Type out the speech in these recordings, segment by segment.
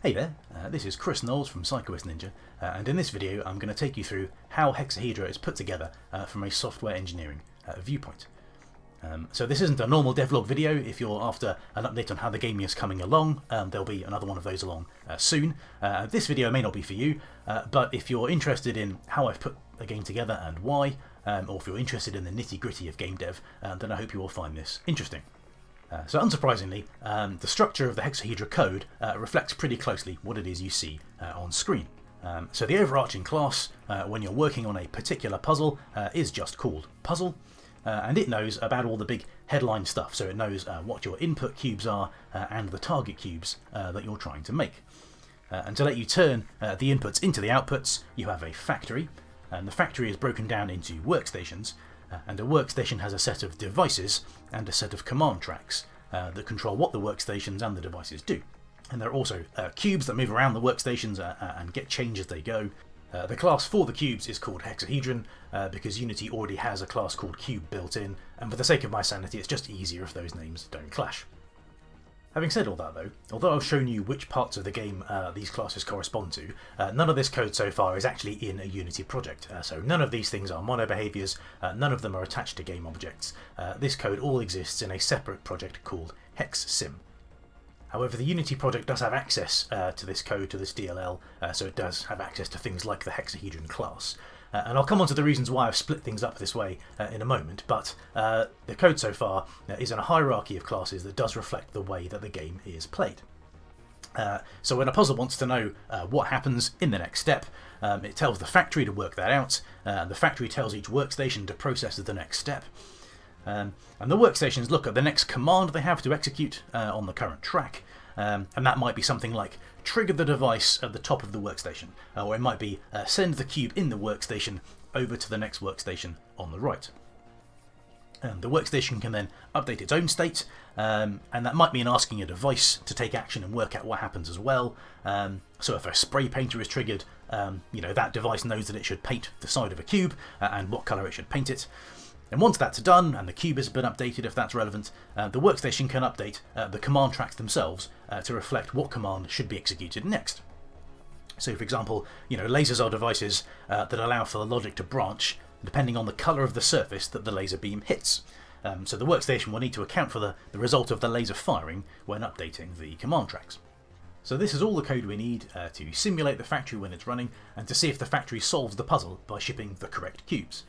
Hey there, this is Chris Knowles from PsychoWest Ninja, and in this video I'm going to take you through how Hexahedra is put together from a software engineering viewpoint. So this isn't a normal devlog video. If you're after an update on how the game is coming along, there'll be another one of those along soon. This video may not be for you, but if you're interested in how I've put a game together and why, or if you're interested in the nitty-gritty of game dev, then I hope you will find this interesting. So unsurprisingly, the structure of the Hexahedra code reflects pretty closely what it is you see on screen. So the overarching class, when you're working on a particular puzzle, is just called Puzzle, and it knows about all the big headline stuff. So it knows what your input cubes are and the target cubes that you're trying to make. And to let you turn the inputs into the outputs, you have a factory, and the factory is broken down into workstations. And a workstation has a set of devices and a set of command tracks that control what the workstations and the devices do. And there are also cubes that move around the workstations and get changed as they go. The class for the cubes is called Hexahedron because Unity already has a class called Cube built in, and for the sake of my sanity it's just easier if those names don't clash. Having said all that though, although I've shown you which parts of the game these classes correspond to, none of this code so far is actually in a Unity project. So none of these things are mono behaviors, none of them are attached to game objects. This code all exists in a separate project called HexSim. However, the Unity project does have access to this code, to this DLL, so it does have access to things like the Hexahedron class. And I'll come on to the reasons why I've split things up this way in a moment, but the code so far is in a hierarchy of classes that does reflect the way that the game is played. So when a puzzle wants to know what happens in the next step, it tells the factory to work that out, the factory tells each workstation to process the next step, and the workstations look at the next command they have to execute on the current track, and that might be something like trigger the device at the top of the workstation, or it might be send the cube in the workstation over to the next workstation on the right. The workstation can then update its own state, and that might mean asking a device to take action and work out what happens as well. So if a spray painter is triggered, that device knows that it should paint the side of a cube and what colour it should paint it. And once that's done, and the cube has been updated if that's relevant, the workstation can update the command tracks themselves to reflect what command should be executed next. So for example, lasers are devices that allow for the logic to branch depending on the colour of the surface that the laser beam hits. So the workstation will need to account for the result of the laser firing when updating the command tracks. So this is all the code we need to simulate the factory when it's running, and to see if the factory solves the puzzle by shipping the correct cubes.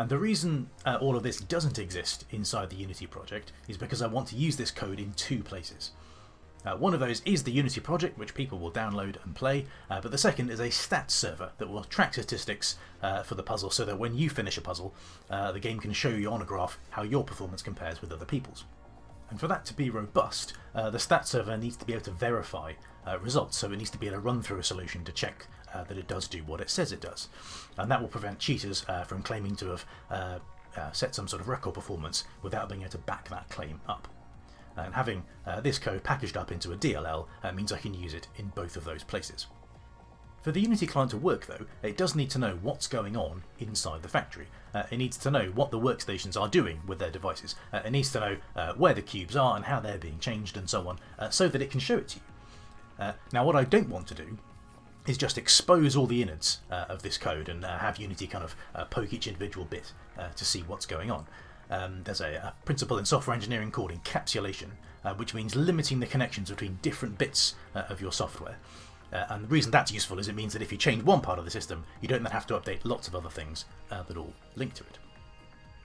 And the reason all of this doesn't exist inside the Unity project is because I want to use this code in two places. One of those is the Unity project, which people will download and play, but the second is a stats server that will track statistics for the puzzle, so that when you finish a puzzle, the game can show you on a graph how your performance compares with other people's. And for that to be robust, the stats server needs to be able to verify results, so it needs to be able to run through a solution to check that it does do what it says it does. And that will prevent cheaters from claiming to have set some sort of record performance without being able to back that claim up. And having this code packaged up into a DLL means I can use it in both of those places. For the Unity client to work though, it does need to know what's going on inside the factory. It needs to know what the workstations are doing with their devices. It needs to know where the cubes are and how they're being changed and so on, so that it can show it to you. Now what I don't want to do is just expose all the innards of this code and have Unity kind of poke each individual bit to see what's going on. There's a principle in software engineering called encapsulation, which means limiting the connections between different bits of your software. And the reason that's useful is it means that if you change one part of the system, you don't then have to update lots of other things that all link to it.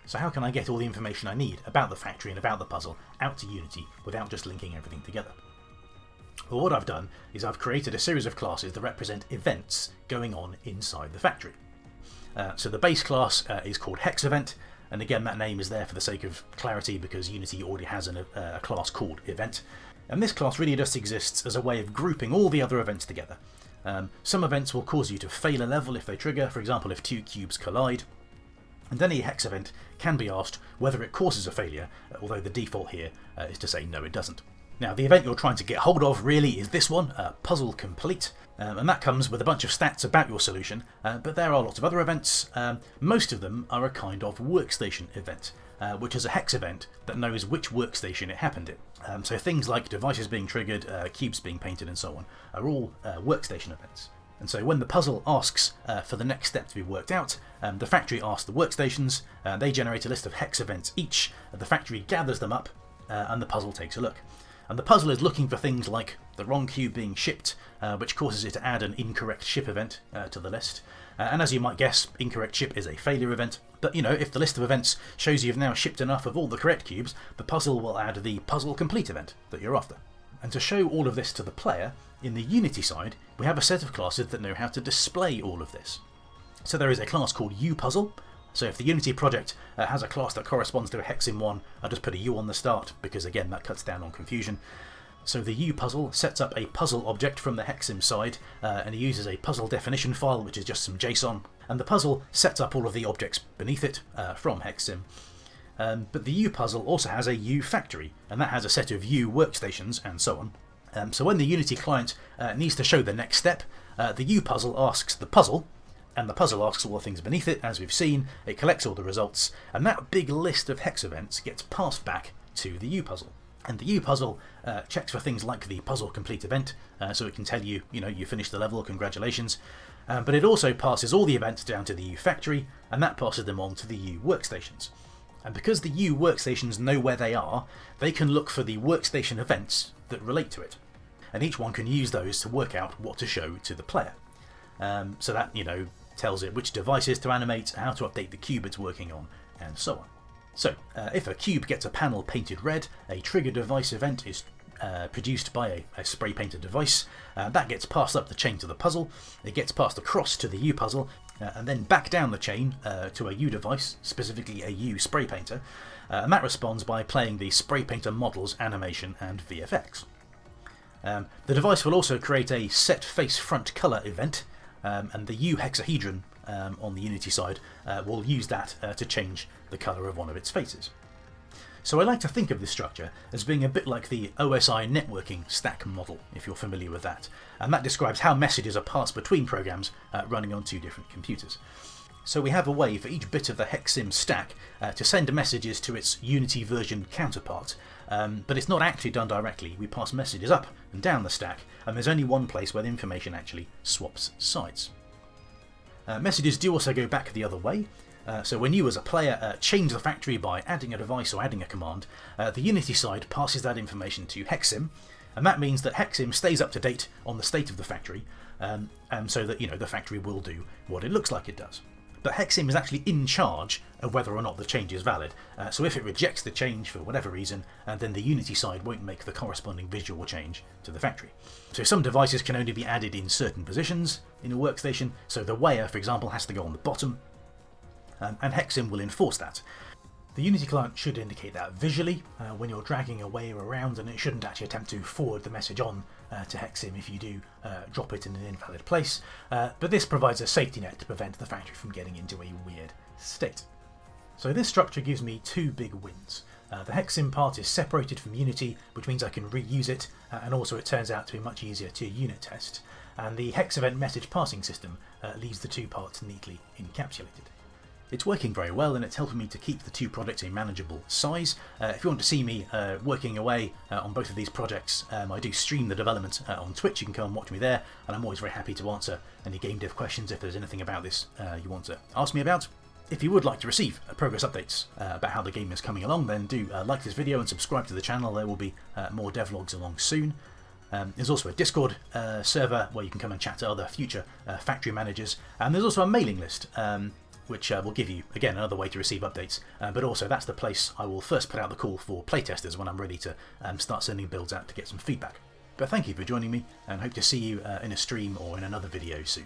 So how can I get all the information I need about the factory and about the puzzle out to Unity without just linking everything together? Well, what I've done is I've created a series of classes that represent events going on inside the factory. So the base class is called HexEvent, and again that name is there for the sake of clarity because Unity already has a class called Event. And this class really just exists as a way of grouping all the other events together. Some events will cause you to fail a level if they trigger, for example if two cubes collide. And any hex event can be asked whether it causes a failure, although the default here is to say no it doesn't. Now the event you're trying to get hold of really is this one, Puzzle Complete, and that comes with a bunch of stats about your solution, but there are lots of other events. Most of them are a kind of workstation event, which is a hex event that knows which workstation it happened in. So things like devices being triggered, cubes being painted and so on are all workstation events. And so when the puzzle asks for the next step to be worked out, the factory asks the workstations, they generate a list of hex events each, the factory gathers them up, and the puzzle takes a look. And the puzzle is looking for things like the wrong cube being shipped, which causes it to add an incorrect ship event to the list. And as you might guess, incorrect ship is a failure event. But if the list of events shows you've now shipped enough of all the correct cubes, the puzzle will add the puzzle complete event that you're after. And to show all of this to the player, in the Unity side, we have a set of classes that know how to display all of this. So there is a class called UPuzzle. So if the Unity project has a class that corresponds to a Hexim1, I'll just put a U on the start, because again that cuts down on confusion. So the UPuzzle sets up a puzzle object from the Hexim side, and it uses a puzzle definition file, which is just some JSON, and the puzzle sets up all of the objects beneath it from Hexim. But the UPuzzle also has a U factory, and that has a set of U workstations and so on. So when the Unity client needs to show the next step, the UPuzzle asks the puzzle, and the puzzle asks all the things beneath it, as we've seen. It collects all the results, and that big list of hex events gets passed back to the UPuzzle. And the UPuzzle checks for things like the puzzle complete event, so it can tell you, you finished the level, congratulations. But it also passes all the events down to the U factory, and that passes them on to the U workstations. And because the U workstations know where they are, they can look for the workstation events that relate to it. And each one can use those to work out what to show to the player. So that, tells it which devices to animate, how to update the cube it's working on, and so on. So, if a cube gets a panel painted red, a trigger device event is produced by a spray painted device. That gets passed up the chain to the puzzle, it gets passed across to the U puzzle, and then back down the chain to a U device, specifically a U spray painter, and that responds by playing the spray painter models animation and VFX. The device will also create a set face front color event, and the U hexahedron on the Unity side will use that to change the colour of one of its faces. So I like to think of this structure as being a bit like the OSI networking stack model, if you're familiar with that, and that describes how messages are passed between programs running on two different computers. So we have a way for each bit of the Hexim stack to send messages to its Unity version counterpart, but it's not actually done directly. We pass messages up and down the stack, and there's only one place where the information actually swaps sides. Messages do also go back the other way, so when you as a player change the factory by adding a device or adding a command, the Unity side passes that information to Hexim, and that means that Hexim stays up to date on the state of the factory, and so that the factory will do what it looks like it does. But Hexim is actually in charge of whether or not the change is valid, so if it rejects the change for whatever reason, then the Unity side won't make the corresponding visual change to the factory. So some devices can only be added in certain positions in a workstation, so the weigher, for example, has to go on the bottom, and Hexim will enforce that. The Unity client should indicate that visually when you're dragging a weigher around, and it shouldn't actually attempt to forward the message on to Hexim if you do drop it in an invalid place, but this provides a safety net to prevent the factory from getting into a weird state. So this structure gives me two big wins. The Hexim part is separated from Unity, which means I can reuse it, and also it turns out to be much easier to unit test, and the hex event message passing system leaves the two parts neatly encapsulated. It's working very well, and it's helping me to keep the two projects a manageable size. If you want to see me working away on both of these projects, I do stream the development on Twitch. You can come and watch me there, and I'm always very happy to answer any game dev questions if there's anything about this you want to ask me about. If you would like to receive progress updates about how the game is coming along, then do like this video and subscribe to the channel. There will be more devlogs along soon. There's also a Discord server where you can come and chat to other future factory managers, and there's also a mailing list which will give you, again, another way to receive updates, but also that's the place I will first put out the call for playtesters when I'm ready to start sending builds out to get some feedback. But thank you for joining me, and hope to see you in a stream or in another video soon.